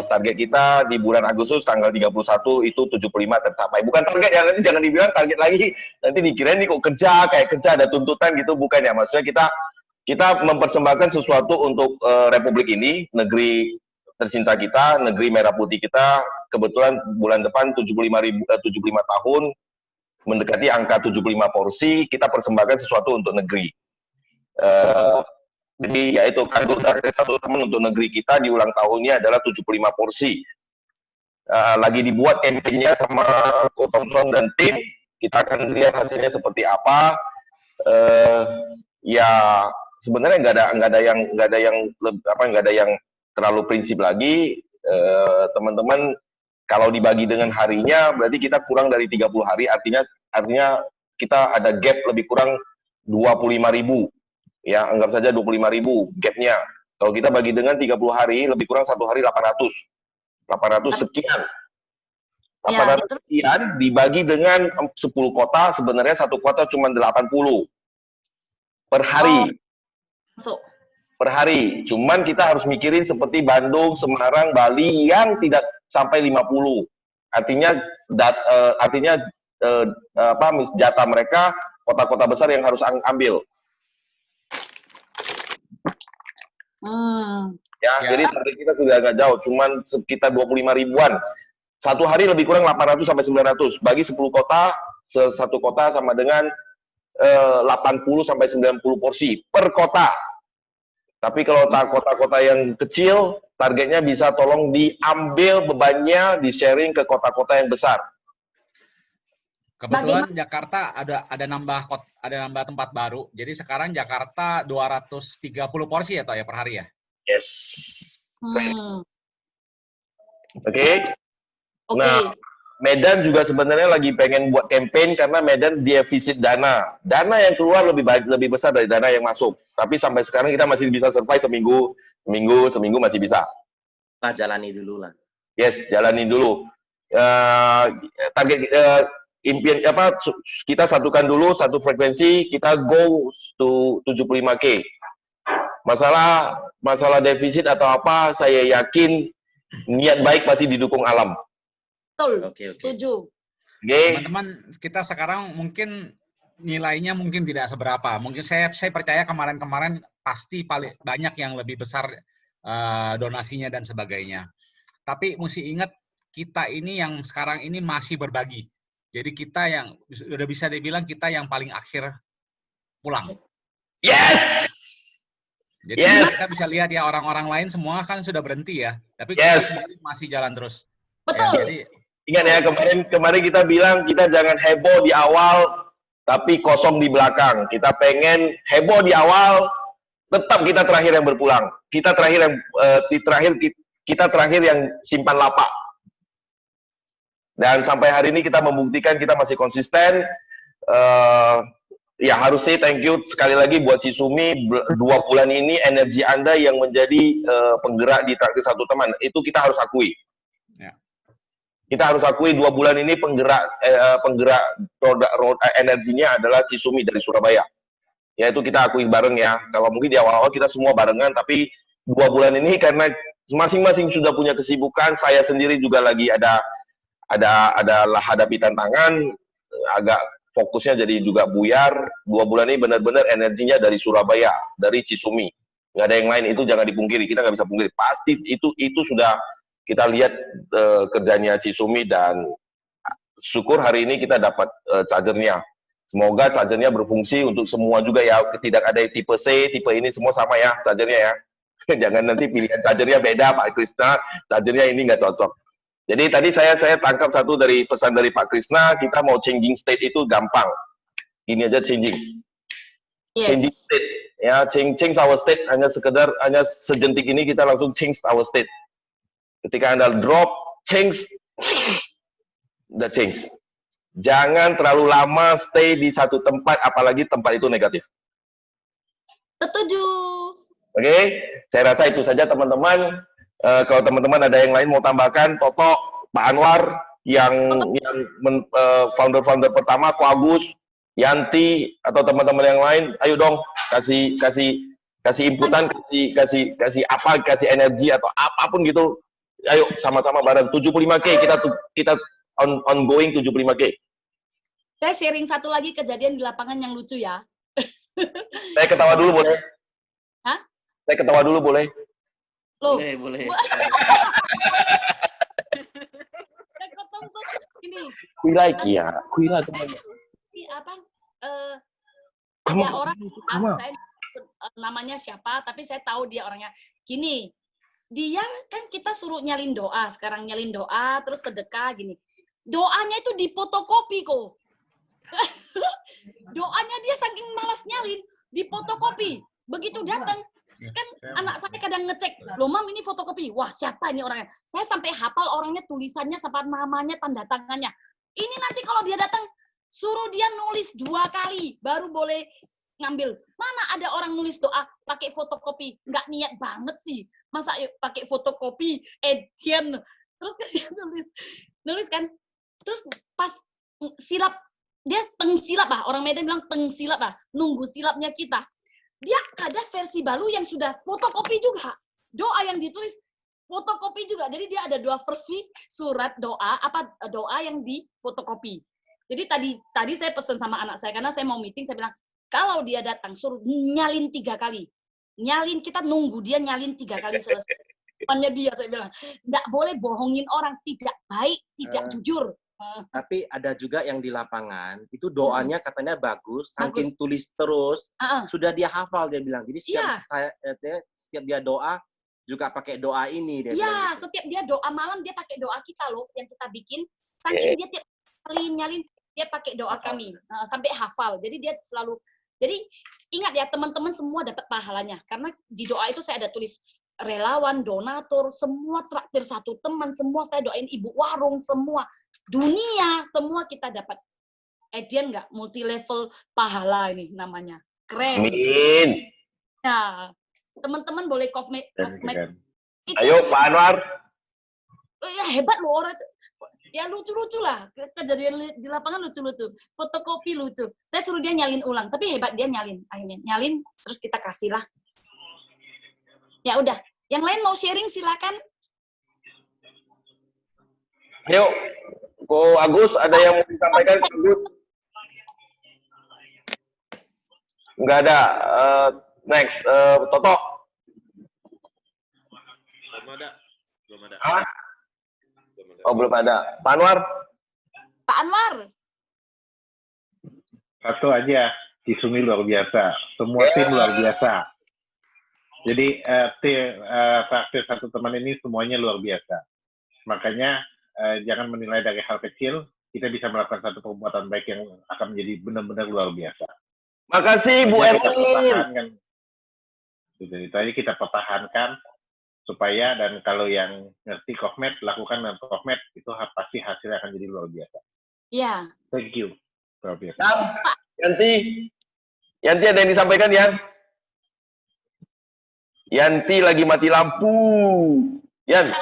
F: target kita di bulan Agustus tanggal 31 itu 75 tercapai. Bukan target ya, nanti jangan dibilang target lagi, nanti dikirain nih kok kerja, ada tuntutan gitu, bukan ya. Maksudnya kita mempersembahkan sesuatu untuk Republik ini, negeri tercinta kita, negeri merah putih kita. Kebetulan bulan depan 75 tahun, mendekati angka 75 porsi, kita persembahkan sesuatu untuk negeri. Jadi yaitu kado dari satu teman untuk negeri kita di ulang tahunnya adalah 75 porsi. Lagi dibuat campaign-nya sama Ko Thompson dan tim. Kita akan lihat hasilnya seperti apa. Ya sebenarnya nggak ada yang terlalu prinsip lagi. Teman-teman kalau dibagi dengan harinya berarti kita kurang dari 30 hari. Artinya kita ada gap lebih kurang 25.000. Ya, anggap saja 25.000 gapnya. Kalau kita bagi dengan 30 hari, lebih kurang 1 hari 800 sekian. 800 sekian dibagi dengan 10 kota, sebenarnya satu kota cuma 80 per hari. Per hari. Cuman kita harus mikirin seperti Bandung, Semarang, Bali yang tidak sampai 50. Artinya jatah mereka kota-kota besar yang harus ambil. Ya, jadi target kita sudah agak jauh, cuman sekitar 25 ribuan. Satu hari lebih kurang 800 sampai 900. Bagi 10 kota, satu kota sama dengan 80 sampai 90 porsi per kota. Tapi kalau kota-kota yang kecil, targetnya bisa tolong diambil bebannya, di-sharing ke kota-kota yang besar.
C: Kebetulan Jakarta ada nambah tempat baru. Jadi sekarang Jakarta 230 porsi ya, Toh, ya per hari ya?
F: Yes. Oke.
B: Oke.
F: Nah, Medan juga sebenarnya lagi pengen buat campaign karena Medan defisit dana. Dana yang keluar lebih besar dari dana yang masuk. Tapi sampai sekarang kita masih bisa survive seminggu masih bisa.
G: Lah jalani dulu lah.
F: Yes, jalani dulu. Target impian kita satukan dulu satu frekuensi, kita go to 75K. Masalah defisit atau apa, saya yakin niat baik pasti didukung alam.
B: Betul,
G: Oke.
B: setuju.
C: Teman-teman, kita sekarang mungkin nilainya mungkin tidak seberapa. Mungkin saya percaya kemarin-kemarin pasti paling banyak yang lebih besar donasinya dan sebagainya. Tapi mesti ingat, kita ini yang sekarang ini masih berbagi. Jadi kita yang udah bisa dibilang kita yang paling akhir pulang.
F: Yes!
C: Jadi
F: Yes!
C: kita bisa lihat ya, orang-orang lain semua kan sudah berhenti ya. Tapi
F: Yes!
C: kita sendiri masih jalan terus.
B: Betul.
C: Ya, jadi
F: Ingat ya, kemarin kita bilang kita jangan heboh di awal, tapi kosong di belakang. Kita pengen heboh di awal, tetap kita terakhir yang berpulang. Kita terakhir yang simpan lapak. Dan sampai hari ini kita membuktikan kita masih konsisten. Ya harus say thank you sekali lagi buat Sisumi. 2 bulan ini energi Anda yang menjadi penggerak di Traktir Satu Teman. Itu kita harus akui. Kita harus akui 2 bulan ini penggerak energinya adalah Sisumi dari Surabaya. Ya itu kita akui bareng ya. Kalau mungkin di awal-awal kita semua barengan, tapi 2 bulan ini karena masing-masing sudah punya kesibukan, saya sendiri juga lagi adalah hadapi tantangan, agak fokusnya jadi juga buyar. 2 bulan ini benar-benar energinya dari Surabaya, dari Sisumi. Nggak ada yang lain, itu jangan dipungkiri. Kita nggak bisa pungkiri. Pasti itu sudah kita lihat kerjanya Sisumi, dan syukur hari ini kita dapat chargernya. Semoga chargernya berfungsi untuk semua juga ya. Tidak ada tipe C, tipe ini semua sama ya chargernya ya. Jangan nanti pilihan chargernya beda Pak Krisna, chargernya ini nggak cocok. Jadi tadi saya tangkap satu dari pesan dari Pak Krisna, kita mau changing state itu gampang. Ini aja changing.
B: Yes.
F: Changing state. Ya, change our state, hanya sejentik ini kita langsung change our state. Ketika Anda drop, change, udah change. Jangan terlalu lama stay di satu tempat, apalagi tempat itu negatif.
B: Setuju.
F: Oke, saya rasa itu saja teman-teman. Kalau teman-teman ada yang lain mau tambahkan, Toto, Pak Anwar, yang founder-founder pertama, Ko Agus, Yanti, atau teman-teman yang lain, ayo dong kasih inputan, kasih energi atau apapun gitu. Ayo sama-sama bareng 75K, kita ongoing 75K.
B: Saya sharing satu lagi kejadian di lapangan yang lucu ya.
F: Saya ketawa dulu boleh?
B: Hah?
F: Saya ketawa dulu boleh?
B: Loh.
G: Boleh.
B: Saya ketemu tuh gini.
F: Kui like teman.
B: Ada orang, saya namanya siapa, tapi saya tahu dia orangnya. Gini, dia kan kita suruh nyalin doa, sekarang nyalin doa, terus sedekah gini. Doanya itu difotokopi kok. Doanya dia saking malas nyalin, difotokopi. Begitu datang, kan anak saya kadang ngecek, loh Mam ini fotokopi, wah siapa ini orangnya? Saya sampai hafal orangnya, tulisannya, sampai namanya, tanda tangannya. Ini nanti kalau dia datang, suruh dia nulis 2 kali, baru boleh ngambil. Mana ada orang nulis doa pakai fotokopi? Nggak niat banget sih. Masa pakai fotokopi, edian. Terus kan dia nulis kan. Terus pas silap, dia tengsilap lah. Orang Medan bilang tengsilap lah. Nunggu silapnya kita. Dia ada versi baru yang sudah fotokopi juga. Doa yang ditulis fotokopi juga. Jadi dia ada 2 versi surat doa, doa yang di fotokopi. Jadi tadi saya pesan sama anak saya, karena saya mau meeting, saya bilang, kalau dia datang, suruh nyalin 3 kali. Nyalin, kita nunggu dia nyalin 3 kali selesai. Depannya dia, saya bilang, nggak boleh bohongin orang, tidak baik, tidak jujur.
G: Tapi ada juga yang di lapangan, itu doanya katanya bagus, saking tulis terus, sudah dia hafal, dia bilang. Jadi setiap dia doa, juga pakai doa ini.
B: Iya, setiap dia doa malam, dia pakai doa kita loh, yang kita bikin. Saking dia tiap nyalin, dia pakai doa kami, sampai hafal. Jadi dia selalu, jadi ingat ya teman-teman semua dapat pahalanya. Karena di doa itu saya ada tulis, relawan, donatur, semua traktir satu teman, semua saya doain ibu warung, semua dunia, semua kita dapat. Edian nggak multi level pahala ini namanya, keren.
F: Amin.
B: Nah, teman-teman boleh komen.
F: Ayo Pak Anwar.
B: Ya hebat loh orang. Ya lucu-lucu lah, kejadian di lapangan lucu-lucu, fotokopi lucu. Saya suruh dia nyalin ulang, tapi hebat dia nyalin. Akhirnya nyalin, terus kita kasih lah. Ya udah, yang lain mau sharing silakan.
F: Ayo, Ko Agus, ada yang mau disampaikan? Agus? Nggak ada. Next, Toto.
I: Belum ada.
F: Hah? Oh, belum ada. Pak Anwar?
B: Pak Anwar.
H: Satu aja, Cisumi luar biasa. Semua tim luar biasa. Jadi traktir satu teman ini semuanya luar biasa. Makanya jangan menilai dari hal kecil, kita bisa melakukan satu perbuatan baik yang akan menjadi benar-benar luar biasa.
F: Makasih Bu Erwin.
H: Jadi tadi kita pertahankan supaya, dan kalau yang ngerti Kokmed, lakukan dengan Kokmed, itu pasti hasilnya akan jadi luar biasa.
B: Iya.
H: Thank you. Luar biasa.
F: Yanti ada yang disampaikan, Yan? Yanti lagi mati lampu. Yan.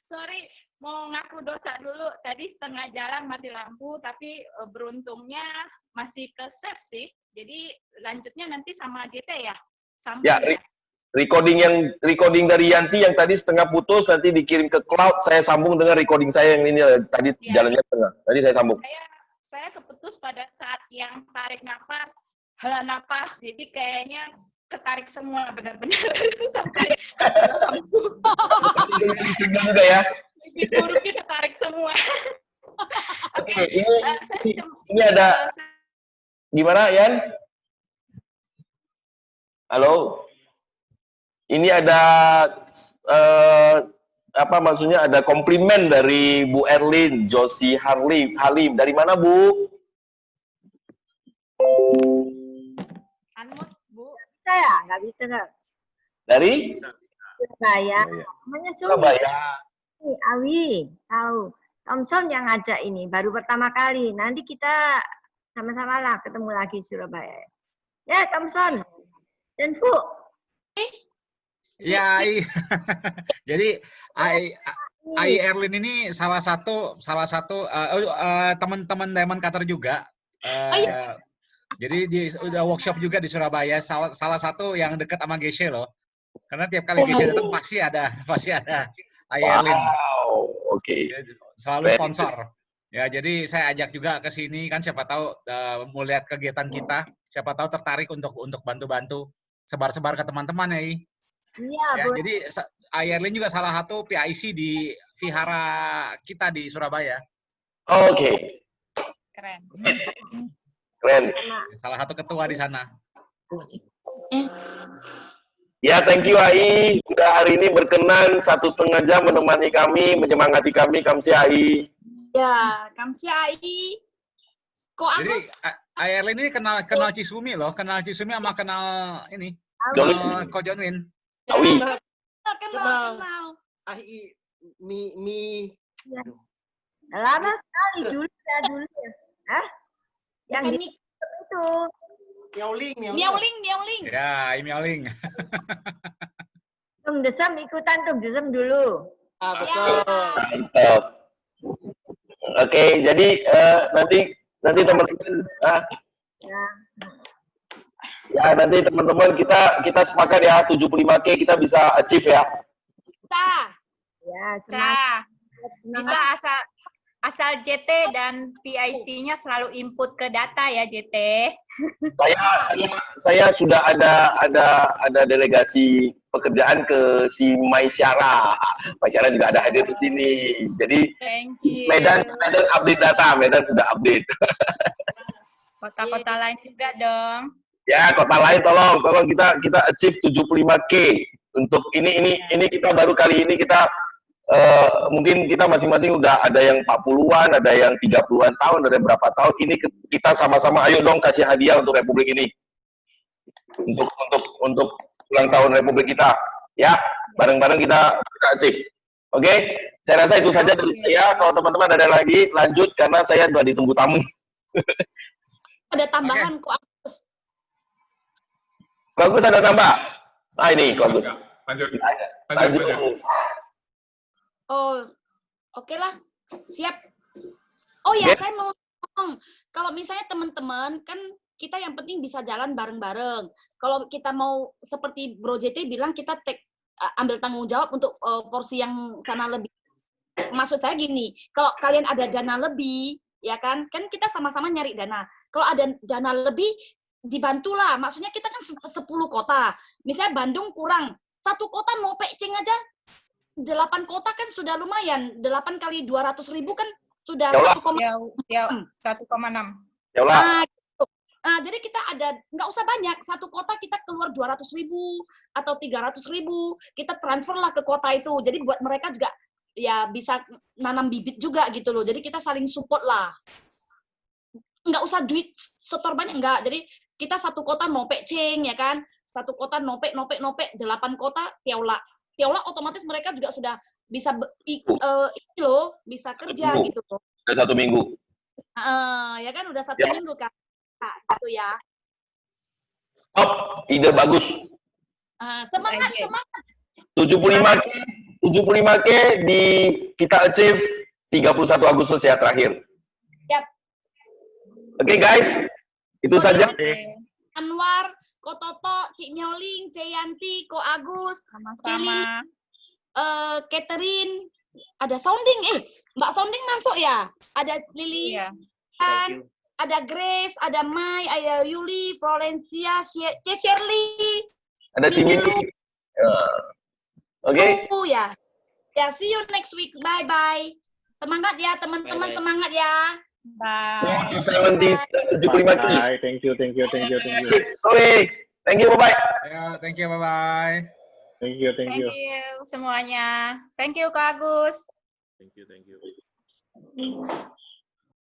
D: Sorry, mau ngaku dosa dulu. Tadi setengah jalan mati lampu, tapi beruntungnya masih ke save sih. Jadi lanjutnya nanti sama JT ya? Sambung
F: Ya, recording dari Yanti yang tadi setengah putus, nanti dikirim ke cloud, saya sambung dengan recording saya yang ini tadi
D: ya.
F: Jalannya setengah. Tadi saya sambung.
D: Saya keputus pada saat yang tarik napas, hela napas, jadi kayaknya ketarik semua benar-benar sampai lampu.
F: juga ya.
D: Buruknya ketarik semua.
F: Oke, ini ada gimana, Yan? Halo. Ini ada apa maksudnya, ada komplimen dari Bu Erlin Josie Halim. Dari mana, Bu?
D: Unmute, Bu.
J: Saya nggak bisa nggak.
F: Dari
J: Surabaya. Namanya
F: Surabaya.
J: Awi, tahu. Thomson yang ngajak ini baru pertama kali. Nanti kita sama-sama lah ketemu lagi Surabaya. Ya, Thomson dan Bu.
C: Ya, jadi Ai Erlin ini salah satu teman-teman Diamond Cutter juga. Jadi dia udah workshop juga di Surabaya. Salah satu yang dekat sama Geshe loh. Karena tiap kali Geshe datang pasti ada Ai Erlin.
F: Wow, oke.
C: Selalu sponsor. Ya, jadi saya ajak juga ke sini kan, siapa tahu mau lihat kegiatan kita, siapa tahu tertarik untuk bantu-bantu sebar-sebar ke teman-teman ya.
J: Iya,
C: ya, jadi Ayerlin juga salah satu PIC di Vihara kita di Surabaya.
F: Oke.
D: Keren.
F: Keren.
C: Salah satu ketua di sana.
F: Ya, thank you Ai. Udah hari ini berkenan 1,5 jam menemani kami, menyemangati kami, Kamsi Ai.
B: Ya, Kamsi Ai. Kok Agus?
C: Jadi Ayerlin ini kenal Cisumi loh, kenal Cisumi sama kenal ini. Ko Jonwin.
F: Awi.
B: Kenal.
A: Ai mi.
J: Ya. Lama sekali dulu ya. Hah? Yang di itu.
A: Miauling.
C: Ya, Miauling.
J: Tung Desem ikutan Tung Desem dulu.
A: Betul.
F: Mantap. Oke, jadi nanti teman-teman ya nanti teman-teman kita sepakat ya 75K kita bisa achieve ya.
D: Bisa.
J: Ya,
D: Bisa asal JT dan PIC-nya selalu input ke data ya JT.
F: Saya sudah ada delegasi pekerjaan ke si Maisyara. Maisyara juga ada hadir di sini. Jadi Medan update data, Medan sudah update.
D: Kota-kota lain juga dong.
F: Ya, kota lain tolong kita achieve 75K. Untuk ini kita baru kali ini kita mungkin kita masing-masing udah ada yang 40-an, ada yang 30-an tahun, ada berapa tahun. Ini kita sama-sama ayo dong kasih hadiah untuk Republik ini. Untuk ulang tahun Republik kita. Ya. bareng-bareng kita achieve. Oke, saya rasa itu saja dari saya. Kalau teman-teman ada lagi, lanjut karena saya sudah ditunggu tamu.
B: Ada tambahan kok.
F: Kok Agus ada tambah? Nah ini, kok Agus.
I: Lanjut.
B: Oh, oke lah. Siap. Oh ya, saya mau ngomong. Kalau misalnya teman-teman, kan kita yang penting bisa jalan bareng-bareng. Kalau kita mau, seperti Bro JT bilang, kita ambil tanggung jawab untuk porsi yang sana lebih. Maksud saya gini, kalau kalian ada dana lebih, ya kan kita sama-sama nyari dana. Kalau ada dana lebih, dibantulah. Maksudnya kita kan 10 kota. Misalnya Bandung kurang. 1 kota mau pecing aja, 8 kota kan sudah lumayan. 8 kali 200.000 kan sudah 1,6. Jadi kita ada, nggak usah banyak. 1 kota kita keluar 200.000 atau 300.000. Kita transferlah ke kota itu. Jadi buat mereka juga ya bisa nanam bibit juga gitu loh. Jadi kita saling support lah. Nggak usah duit setor banyak, enggak. Jadi kita 1 kota nopek ceng, ya kan? 1 kota nopek, 8 kota tiaula. Tiaula otomatis mereka juga sudah bisa ini loh, bisa kerja gitu loh.
F: Udah 1 minggu.
B: Ya kan udah 1 minggu kan. Gitu ya.
F: Top, ide bagus.
B: Semangat.
F: 75K di kita achieve 31 Agustus ya terakhir.
B: Yap.
F: Oke guys, itu saja.
B: Anwar, Ko Toto, Cik Nyoling, Cik Yanti, Ko Agus,
D: sama-sama.
B: Catherine, ada Sounding, Mbak Sounding masuk ya? Ada Lili, ada Grace, ada Mai, ada Yuli, Florencia, Shirley,
F: ada Cimi. Oke.
B: Ya. Ya, see you next week. Bye bye. Semangat ya teman-teman, semangat ya.
D: Bye.
F: 75K.
H: Bye. Thank you.
F: Sorry. Thank you. Bye bye.
C: Ya, thank you. Bye bye.
H: Thank you.
D: Thank you semuanya. Thank you Kak Agus.
I: Thank you.